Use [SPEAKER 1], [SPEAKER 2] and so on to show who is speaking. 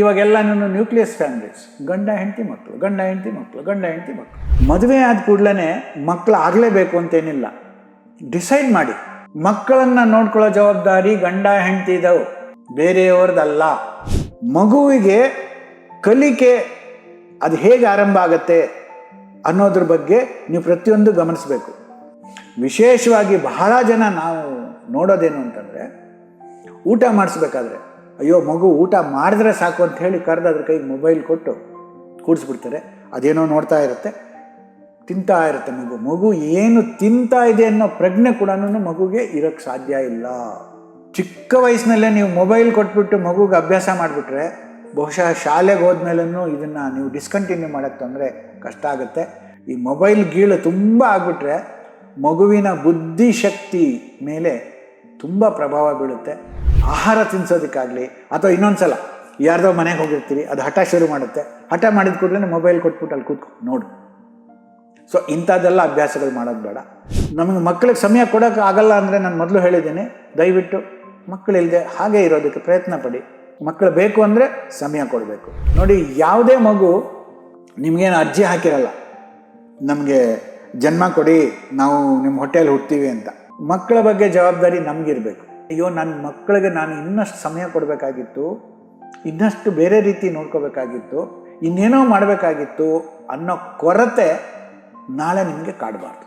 [SPEAKER 1] ಇವಾಗೆಲ್ಲ nucleus families, ಗಂಡ ಹೆಂಡತಿ ಮಕ್ಕಳು, ಗಂಡ ಹೆಂಡತಿ ಮಕ್ಕಳು, ಗಂಡ ಹೆಂಡತಿ ಮಕ್ಕಳು. ಮದುವೆ ಆದ ಕೂಡಲೇ ಮಕ್ಕಳು ಆಗಲೇಬೇಕು ಅಂತೇನಿಲ್ಲ. ಡಿಸೈಡ್ ಮಾಡಿ. ಮಕ್ಕಳನ್ನು ನೋಡ್ಕೊಳ್ಳೋ ಜವಾಬ್ದಾರಿ ಗಂಡ ಹೆಂಡತಿದವು, ಬೇರೆಯವ್ರದ್ದಲ್ಲ. ಮಗುವಿಗೆ ಕಲಿಕೆ ಅದು ಹೇಗೆ ಆರಂಭ ಆಗುತ್ತೆ ಅನ್ನೋದ್ರ ಬಗ್ಗೆ ನೀವು ಪ್ರತಿಯೊಂದು ಗಮನಿಸಬೇಕು. ವಿಶೇಷವಾಗಿ ಬಹಳ ಜನ ನಾವು ನೋಡೋದೇನು ಅಂತಂದರೆ, ಊಟ ಮಾಡಿಸ್ಬೇಕಾದ್ರೆ ಅಯ್ಯೋ ಮಗು ಊಟ ಮಾಡಿದ್ರೆ ಸಾಕು ಅಂತ ಹೇಳಿ ಕರೆದು ಅದ್ರ ಕೈಗೆ ಮೊಬೈಲ್ ಕೊಟ್ಟು ಕೂಡಿಸ್ಬಿಡ್ತಾರೆ. ಅದೇನೋ ನೋಡ್ತಾ ಇರುತ್ತೆ, ತಿಂತಾ ಇರುತ್ತೆ. ಮಗು ಏನು ತಿಂತಾ ಇದೆ ಅನ್ನೋ ಪ್ರಜ್ಞೆ ಕೂಡ ಮಗುಗೆ ಇರೋಕ್ಕೆ ಸಾಧ್ಯ ಇಲ್ಲ. ಚಿಕ್ಕ ವಯಸ್ಸಿನಲ್ಲೇ ನೀವು ಮೊಬೈಲ್ ಕೊಟ್ಬಿಟ್ಟು ಮಗುಗೆ ಅಭ್ಯಾಸ ಮಾಡಿಬಿಟ್ರೆ ಬಹುಶಃ ಶಾಲೆಗೆ ಹೋದ್ಮೇಲೂ ಇದನ್ನು ನೀವು ಡಿಸ್ಕಂಟಿನ್ಯೂ ಮಾಡೋಕ್ಕೆ ತೊಂದರೆ ಕಷ್ಟ ಆಗುತ್ತೆ. ಈ ಮೊಬೈಲ್ ಗೀಳು ತುಂಬ ಆಗಿಬಿಟ್ರೆ ಮಗುವಿನ ಬುದ್ಧಿಶಕ್ತಿ ಮೇಲೆ ತುಂಬ ಪ್ರಭಾವ ಬೀಳುತ್ತೆ. ಆಹಾರ ತಿನ್ನಿಸೋದಕ್ಕಾಗಲಿ ಅಥವಾ ಇನ್ನೊಂದು ಸಲ ಯಾರ್ದೋ ಮನೆಗೆ ಹೋಗಿರ್ತೀರಿ, ಅದು ಹಠ ಶುರು ಮಾಡುತ್ತೆ. ಹಠ ಮಾಡಿದ ಕೂಡಲೇ ಮೊಬೈಲ್ ಕೊಟ್ಬಿಟ್ಟು ಅಲ್ಲಿ ಕೂತ್ಕೊ ನೋಡು. ಸೊ ಇಂಥದ್ದೆಲ್ಲ ಅಭ್ಯಾಸಗಳು ಮಾಡೋದು ಬೇಡ. ನಮಗೆ ಮಕ್ಕಳಿಗೆ ಸಮಯ ಕೊಡೋಕೆ ಆಗಲ್ಲ ಅಂದರೆ ನಾನು ಮೊದಲು ಹೇಳಿದ್ದೀನಿ, ದಯವಿಟ್ಟು ಮಕ್ಕಳಿಲ್ಲದೆ ಹಾಗೆ ಇರೋದಕ್ಕೆ ಪ್ರಯತ್ನ ಪಡಿ. ಮಕ್ಕಳು ಬೇಕು ಅಂದರೆ ಸಮಯ ಕೊಡಬೇಕು. ನೋಡಿ, ಯಾವುದೇ ಮಗು ನಿಮಗೇನು ಅರ್ಜಿ ಹಾಕಿರಲ್ಲ ನಮಗೆ ಜನ್ಮ ಕೊಡಿ ನಾವು ನಿಮ್ಮ ಹೊಟ್ಟೆಯಲ್ಲಿ ಹುಡ್ತೀವಿ ಅಂತ. ಮಕ್ಕಳ ಬಗ್ಗೆ ಜವಾಬ್ದಾರಿ ನಮಗಿರಬೇಕು. ಅಯ್ಯೋ ನನ್ನ ಮಕ್ಕಳಿಗೆ ನಾನು ಇನ್ನಷ್ಟು ಸಮಯ ಕೊಡಬೇಕಾಗಿತ್ತು, ಇನ್ನಷ್ಟು ಬೇರೆ ರೀತಿ ನೋಡ್ಕೋಬೇಕಾಗಿತ್ತು, ಇನ್ನೇನೋ ಮಾಡಬೇಕಾಗಿತ್ತು ಅನ್ನೋ ಕೊರತೆ ನಾಳೆ ನಿಮಗೆ ಕಾಡಬಾರ್ದು.